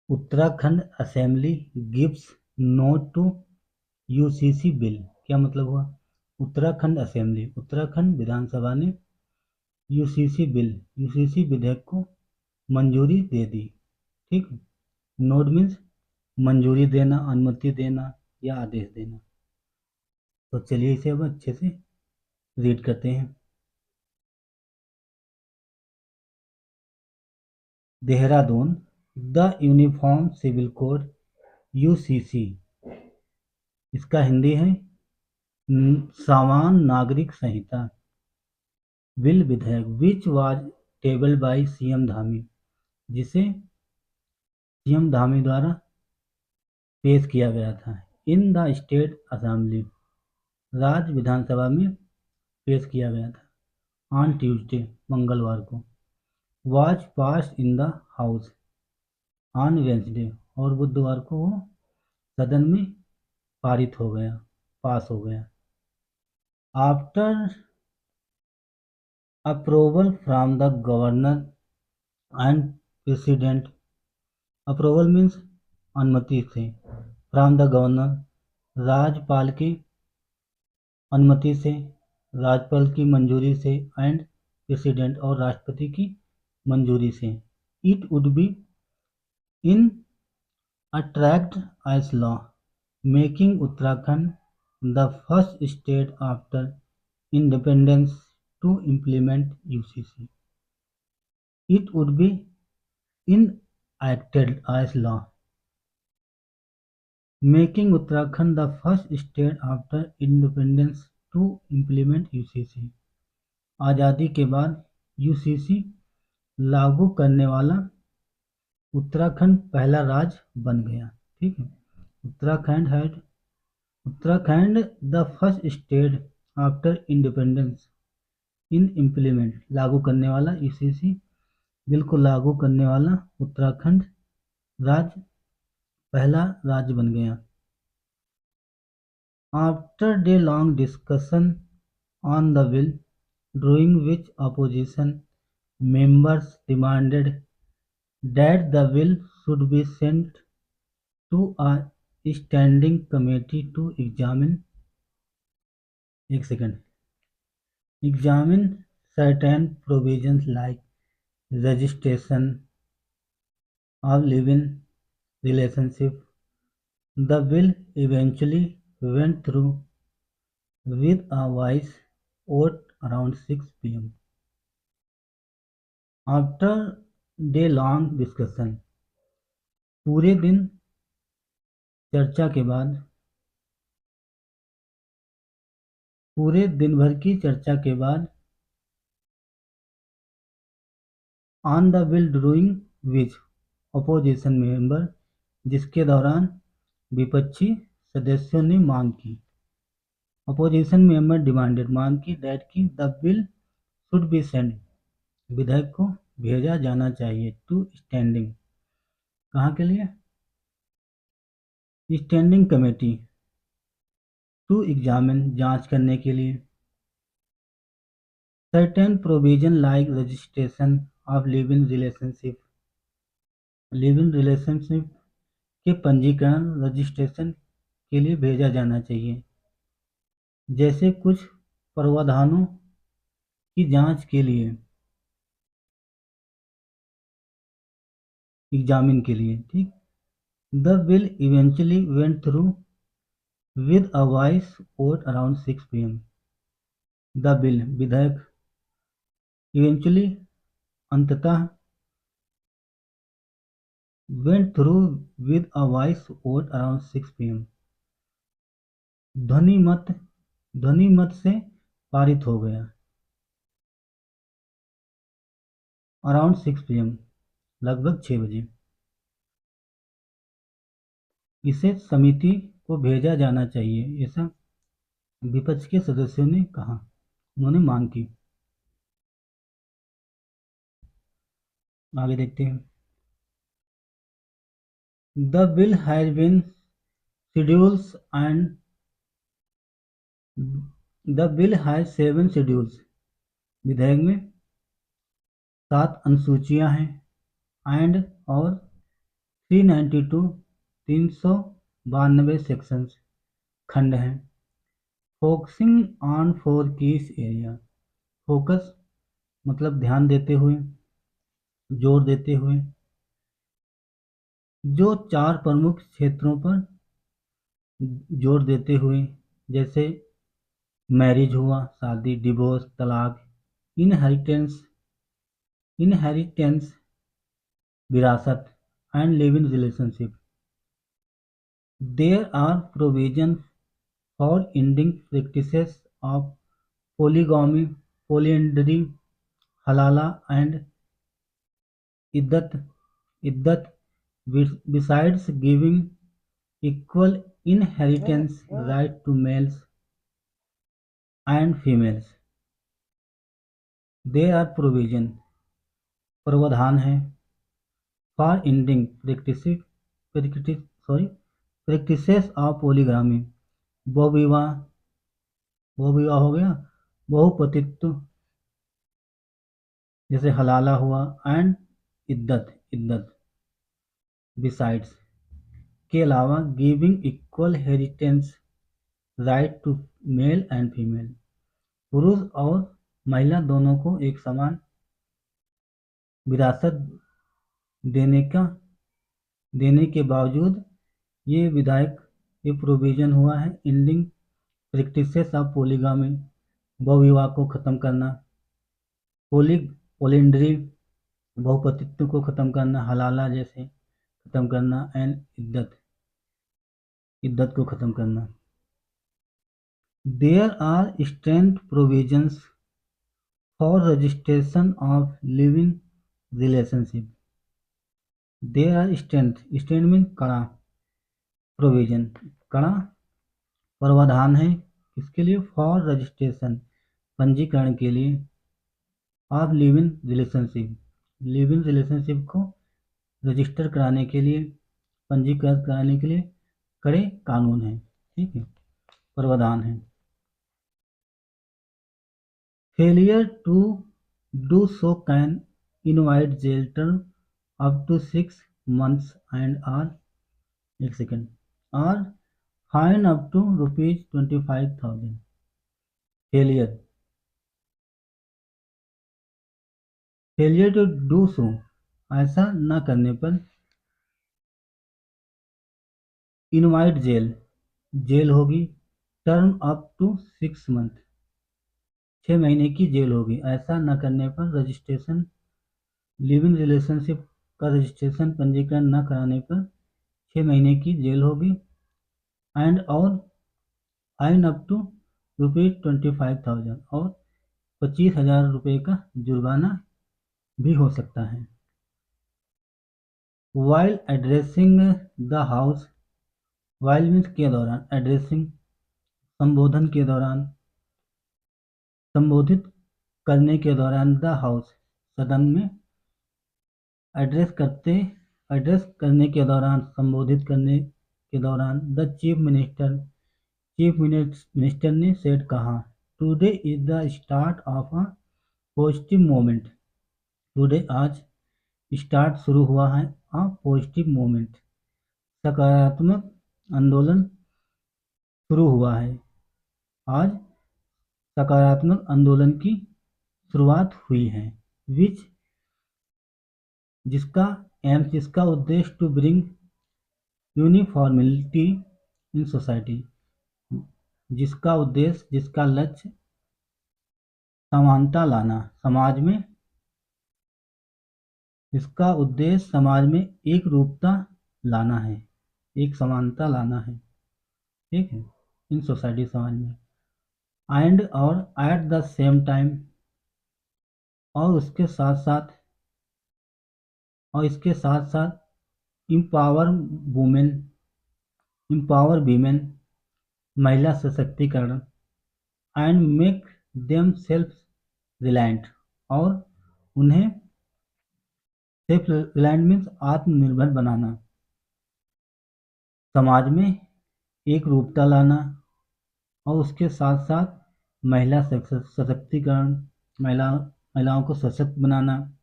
Uttarakhand assembly gives note to UCC bill. क्या मतलब हुआ? उत्तराखंड असेंबली, उत्तराखंड विधानसभा ने यूसीसी बिल, यूसीसी विधेयक को मंजूरी दे दी। ठीक। नोट मीन्स मंजूरी देना, अनुमति देना या आदेश देना। तो चलिए इसे अब अच्छे से रीड करते हैं। Dehradun, the uniform civil code UCC, इसका हिंदी है समान नागरिक संहिता, बिल विधेयक which was tabled by CM Dhami, जिसे सीएम धामी द्वारा पेश किया गया था। इन द स्टेट असेंबली, राज्य विधानसभा में पेश किया गया था। ऑन ट्यूसडे, मंगलवार को। Was passed in the house on Wednesday, और बुधवार को वो सदन में पारित हो गया, पास हो गया। After approval from the governor and president, approval means अनुमति से, फ्रॉम द गवर्नर, राज्यपाल की अनुमति से, राज्यपाल की मंजूरी से, एंड प्रेसिडेंट और राष्ट्रपति की मंजूरी से। It would be in attract as law, making Uttarakhand the first state after independence to implement UCC. इट वुड बी enacted as law, making Uttarakhand the first state after independence to implement UCC। आज़ादी के बाद यूसीसी लागू करने वाला उत्तराखंड पहला राज्य बन गया। ठीक है। Uttarakhand the first state after independence in implement, लागू करने वाला, यूसीसी बिल को लागू करने वाला उत्तराखंड राज्य पहला राज्य बन गया। After a long discussion on the bill, during which opposition members demanded that the bill should be sent to a standing committee to examine certain provisions like registration of living relationship, the bill eventually went through with a voice vote around 6 p.m. After day long discussion, पूरे दिन चर्चा के बाद, पूरे दिन भर की चर्चा के बाद, on the bill during which opposition member, जिसके दौरान विपक्षी सदस्यों ने मांग की, अपोजिशन मेंबर डिमांडेड, मांग की, दैट की the bill should be send, विधेयक को भेजा जाना चाहिए, टू स्टैंडिंग, कहाँ के लिए? स्टैंडिंग कमेटी, टू एग्जामिन, जांच करने के लिए, certain provision like registration of living relationship, living relationship के पंजीकरण, रजिस्ट्रेशन के लिए भेजा जाना चाहिए, जैसे कुछ प्रावधानों की जांच के लिए, एग्जामिन के लिए। ठीक। The bill eventually went through with a voice vote around 6 p.m. The bill, विधेयक, इवेंचुअली, अंततः, went through with a voice vote around 6 p.m. ध्वनि मत से पारित हो गया, अराउंड 6 p.m. लगभग 6 बजे। इसे समिति को भेजा जाना चाहिए, ऐसा विपक्ष के सदस्यों ने कहा, उन्होंने मांग की। आगे देखते हैं। The bill has been schedules and the bill has 7 schedules, विधेयक में 7 अनुसूचियां हैं, एंड और 392 392 सेक्शंस खंड हैं। Focusing on four keys area, focus मतलब ध्यान देते हुए, जोर देते हुए, जो चार प्रमुख क्षेत्रों पर जोर देते हुए, जैसे मैरिज हुआ, शादी, डिवोर्स, तलाक, इनहेरिटेंस, इनहेरिटेंस विरासत, and living relationship. There are provision for ending practices of polygamy, polyandry, halala, and iddat. Iddat, besides giving equal inheritance right to males and females. There are provision, प्रावधान है, for ending practices of polygamy, बहुविवाह, बहुविवाह हो गया, बहुपतित्व जैसे हलाला हुआ, and इद्दत, इद्दत besides के अलावा, giving equal heritance right to male and female, पुरुष और महिला दोनों को एक समान विरासत देने के बावजूद ये प्रोविजन हुआ है। एंडिंग प्रैक्टिसेस ऑफ पोलीगामी, बहुविवाह को खत्म करना, पोलिंड्री बहुपतित्व को खत्म करना, हलाला जैसे खत्म करना, एंड इद्दत को खत्म करना। There are strength provisions for registration of living relationship. There are strength mean कड़ा, प्रोविजन कड़ा प्रावधान है किसके लिए, फॉर रजिस्ट्रेशन पंजीकरण के लिए, ऑफ लिविंग रिलेशनशिप को रजिस्टर कराने के लिए, पंजीकृत कराने के लिए कड़े कानून हैं, ठीक है, प्रावधान है। Failure to do so can invite jail term up to 6 months and or fine up to ₹25,000। Failure to do so, ऐसा न करने पर, इनवाइट जेल होगी, टर्म अप टू 6 months 6 महीने की जेल होगी। ऐसा न करने पर, रजिस्ट्रेशन लिविंग रिलेशनशिप का रजिस्ट्रेशन पंजीकरण न कराने पर 6 महीने की जेल होगी, एंड और फाइन अप टू ₹25,000 और 25,000 रुपये का जुर्माना भी हो सकता है। While addressing the house, while means के दौरान, एड्रेसिंग संबोधन के दौरान, संबोधित करने के दौरान, द हाउस सदन में, एड्रेस करने के दौरान, संबोधित करने के दौरान, द चीफ मिनिस्टर ने सेड कहा, today is the start of a positive moment. Today आज स्टार्ट शुरू हुआ है, अ पॉजिटिव मोमेंट सकारात्मक आंदोलन शुरू हुआ है। आज सकारात्मक आंदोलन की शुरुआत हुई है। जिसका उद्देश्य to bring uniformity in society, जिसका लक्ष्य समानता लाना, इसका उद्देश्य समाज में एक रूपता लाना है, एक समानता लाना है, ठीक है, इन सोसाइटी समाज में, एंड और एट द सेम टाइम, और इसके साथ साथ इम्पावर वीमेन महिला सशक्तिकरण, and make them self reliant, और उन्हें सेल्फ रिलायंट मीन्स आत्मनिर्भर बनाना, समाज में एक रूपता लाना, और उसके साथ साथ महिला सशक्तिकरण, महिलाओं को सशक्त बनाना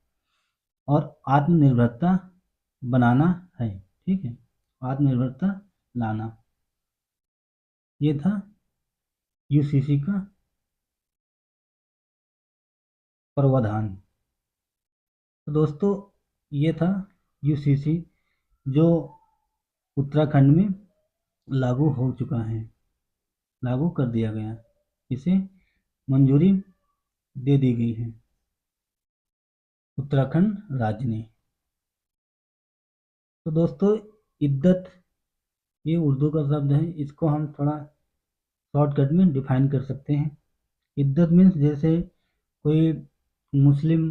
और आत्मनिर्भरता बनाना है। ठीक है, आत्मनिर्भरता लाना, ये था यूसीसी का प्रावधान। तो दोस्तों ये था यूसीसी जो उत्तराखंड में लागू हो चुका है, लागू कर दिया गया, इसे मंजूरी दे दी गई है उत्तराखंड राज्य ने। तो दोस्तों इद्दत, ये उर्दू का शब्द है, इसको हम थोड़ा शॉर्टकट में डिफाइन कर सकते हैं। इद्दत मीन्स जैसे कोई मुस्लिम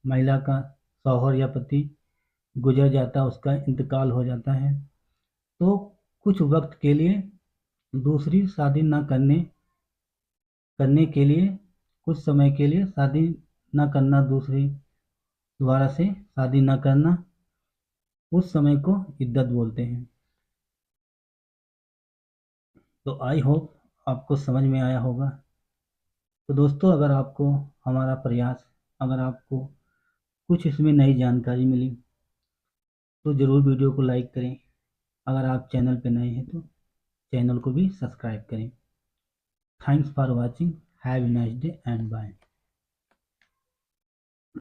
महिला का शौहर या पति गुजर जाता, उसका इंतकाल हो जाता है, तो कुछ वक्त के लिए दूसरी शादी न करने करने के लिए, कुछ समय के लिए शादी न करना, दूसरी दोबारा से शादी न करना, उस समय को इद्दत बोलते हैं। तो आई होप आपको समझ में आया होगा। तो दोस्तों अगर आपको हमारा प्रयास, अगर आपको कुछ इसमें नई जानकारी मिली तो ज़रूर वीडियो को लाइक करें। अगर आप चैनल पर नए हैं तो चैनल को भी सब्सक्राइब करें। Thanks for watching, have a nice day and bye.